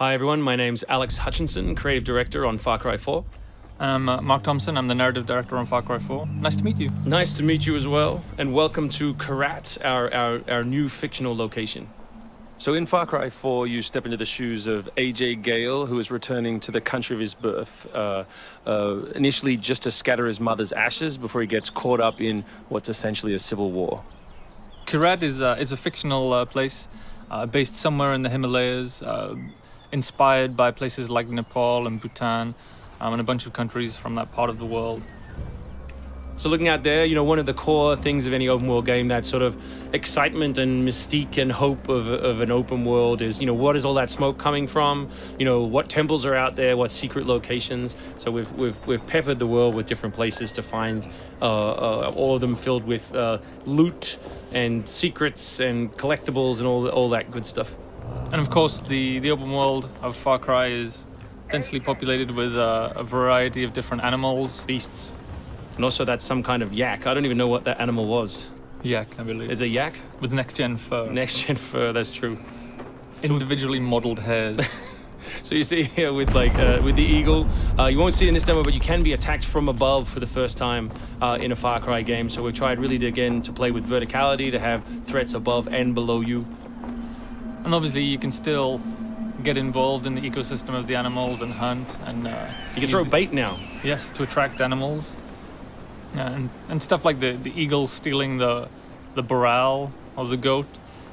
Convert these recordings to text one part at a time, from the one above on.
Hi everyone, my name's Alex Hutchinson, Creative Director on Far Cry 4. I'm Mark Thompson, I'm the Narrative Director on Far Cry 4. Nice to meet you. Nice to meet you as well, and welcome to Kyrat, our new fictional location. So in Far Cry 4, you step into the shoes of AJ Gale, who is returning to the country of his birth, initially just to scatter his mother's ashes before he gets caught up in what's essentially a civil war. Kyrat is a fictional place based somewhere in the Himalayas, inspired by places like Nepal and Bhutan, and a bunch of countries from that part of the world. So looking out there, one of the core things of any open world game, that sort of excitement and mystique and hope of an open world is, what is all that smoke coming from? What temples are out there? What secret locations? So we've peppered the world with different places to find, all of them filled with loot and secrets and collectibles and all that good stuff. And of course, the open world of Far Cry is densely populated with a variety of different animals. Beasts. And also that's some kind of yak. I don't even know what that animal was. Yak, I believe. Is it a yak? With next-gen fur. Next-gen fur, that's true. Individually modeled hairs. So you see here with the eagle, you won't see it in this demo, but you can be attacked from above for the first time in a Far Cry game. So we've tried really to play with verticality, to have threats above and below you. And obviously you can still get involved in the ecosystem of the animals and hunt and you can throw bait now. Yes, to attract animals. And stuff like the eagle stealing the barrel of the goat.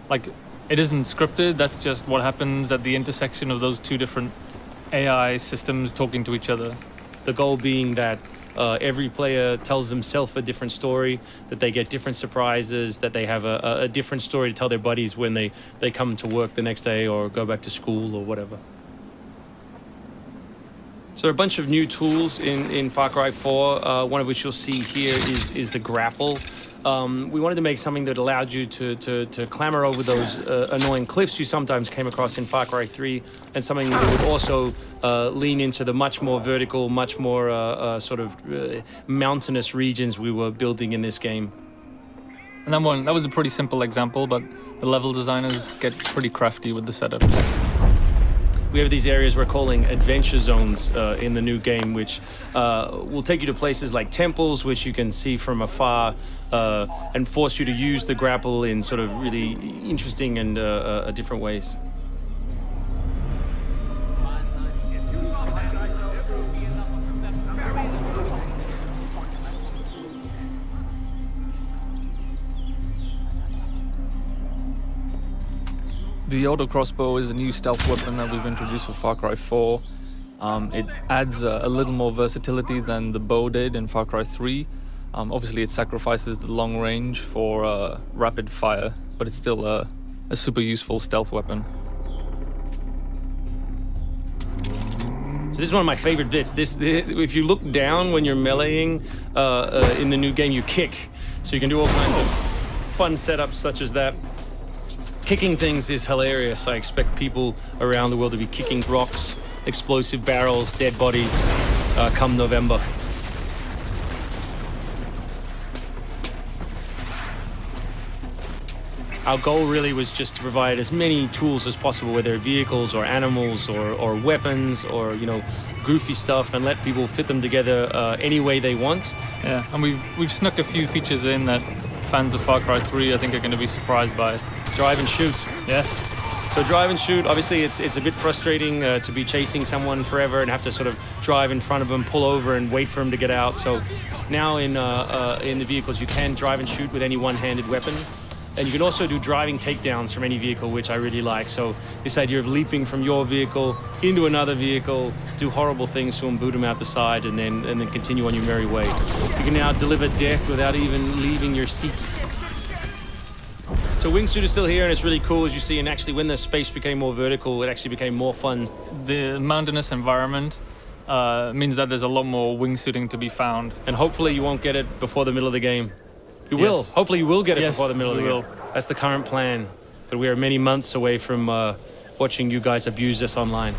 Like, it isn't scripted, that's just what happens at the intersection of those two different AI systems talking to each other. The goal being that every player tells themselves a different story, that they get different surprises, that they have a different story to tell their buddies when they come to work the next day or go back to school or whatever. So there are a bunch of new tools in Far Cry 4, one of which you'll see here is the grapple. We wanted to make something that allowed you to clamber over those annoying cliffs you sometimes came across in Far Cry 3, and something that would also lean into the much more vertical, much more mountainous regions we were building in this game. And that was a pretty simple example, but the level designers get pretty crafty with the setup. We have these areas we're calling adventure zones in the new game, which will take you to places like temples, which you can see from afar, and force you to use the grapple in sort of really interesting and different ways. The auto crossbow is a new stealth weapon that we've introduced for Far Cry 4. It adds a little more versatility than the bow did in Far Cry 3. Obviously it sacrifices the long range for rapid fire, but it's still a super useful stealth weapon. So this is one of my favorite bits. If you look down when you're meleeing in the new game, you kick. So you can do all kinds of fun setups such as that. Kicking things is hilarious. I expect people around the world to be kicking rocks, explosive barrels, dead bodies come November. Our goal really was just to provide as many tools as possible, whether vehicles or animals or weapons or goofy stuff, and let people fit them together any way they want. Yeah, and we've snuck a few features in that fans of Far Cry 3 I think are going to be surprised by. Drive and shoot. Yes. So drive and shoot, obviously it's a bit frustrating to be chasing someone forever and have to sort of drive in front of them, pull over and wait for them to get out. So now in the vehicles you can drive and shoot with any one-handed weapon. And you can also do driving takedowns from any vehicle, which I really like. So this idea of leaping from your vehicle into another vehicle, do horrible things to them, boot them out the side, and then continue on your merry way. You can now deliver death without even leaving your seat. So Wingsuit is still here, and it's really cool, as you see, and actually when the space became more vertical, it actually became more fun. The mountainous environment means that there's a lot more wingsuiting to be found. And hopefully you won't get it before the middle of the game. You Yes. will. Hopefully you will get it Yes, before the middle of the we game. will. That's the current plan. But we are many months away from watching you guys abuse us online.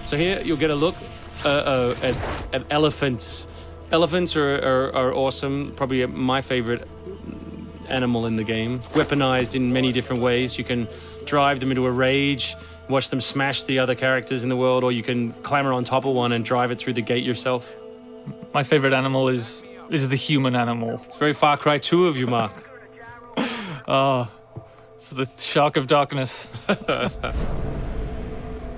So here you'll get a look at elephants Elephants are awesome. Probably my favorite animal in the game. Weaponized in many different ways. You can drive them into a rage, watch them smash the other characters in the world, or you can clamber on top of one and drive it through the gate yourself. My favorite animal is the human animal. It's very Far Cry 2 of you, Mark. It's the Shark of Darkness.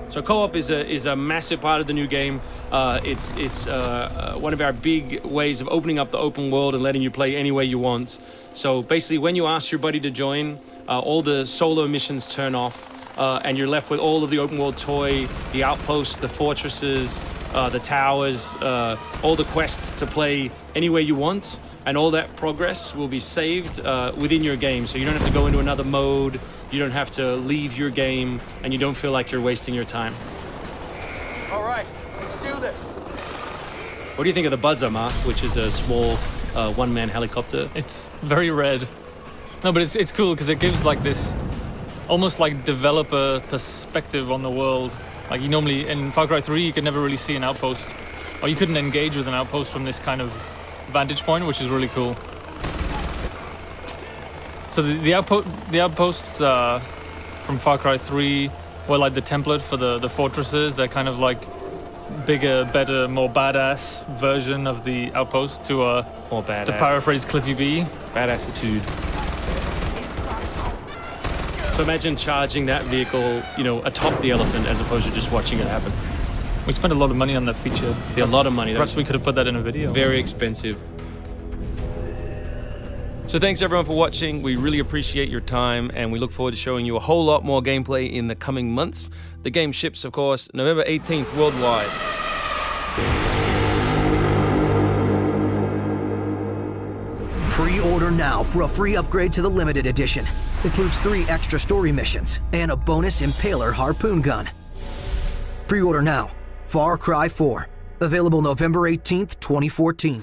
So co-op is a massive part of the new game. It's one of our big ways of opening up the open world and letting you play any way you want. So basically, when you ask your buddy to join, all the solo missions turn off, and you're left with all of the open world toy, the outposts, the fortresses, the towers, all the quests to play any way you want. And all that progress will be saved within your game. So you don't have to go into another mode, you don't have to leave your game, and you don't feel like you're wasting your time. All right, let's do this. What do you think of the Buzzer, Mark, which is a small one-man helicopter? It's very red. No, but it's cool because it gives like this almost like developer perspective on the world. Like you normally, in Far Cry 3, you could never really see an outpost, or you couldn't engage with an outpost from this kind of vantage point, which is really cool. So the outposts from Far Cry 3 were like the template for the fortresses. They're kind of like bigger, better, more badass version of the outpost to More badass. to paraphrase Cliffy B. Badassitude. So imagine charging that vehicle, atop the elephant as opposed to just watching it happen. We spent a lot of money on that feature. A lot of money. Perhaps we could have put that in a video. Very expensive. So thanks everyone for watching. We really appreciate your time, and we look forward to showing you a whole lot more gameplay in the coming months. The game ships, of course, November 18th worldwide. Pre-order now for a free upgrade to the limited edition. Includes 3 extra story missions and a bonus Impaler harpoon gun. Pre-order now. Far Cry 4. Available November 18th, 2014.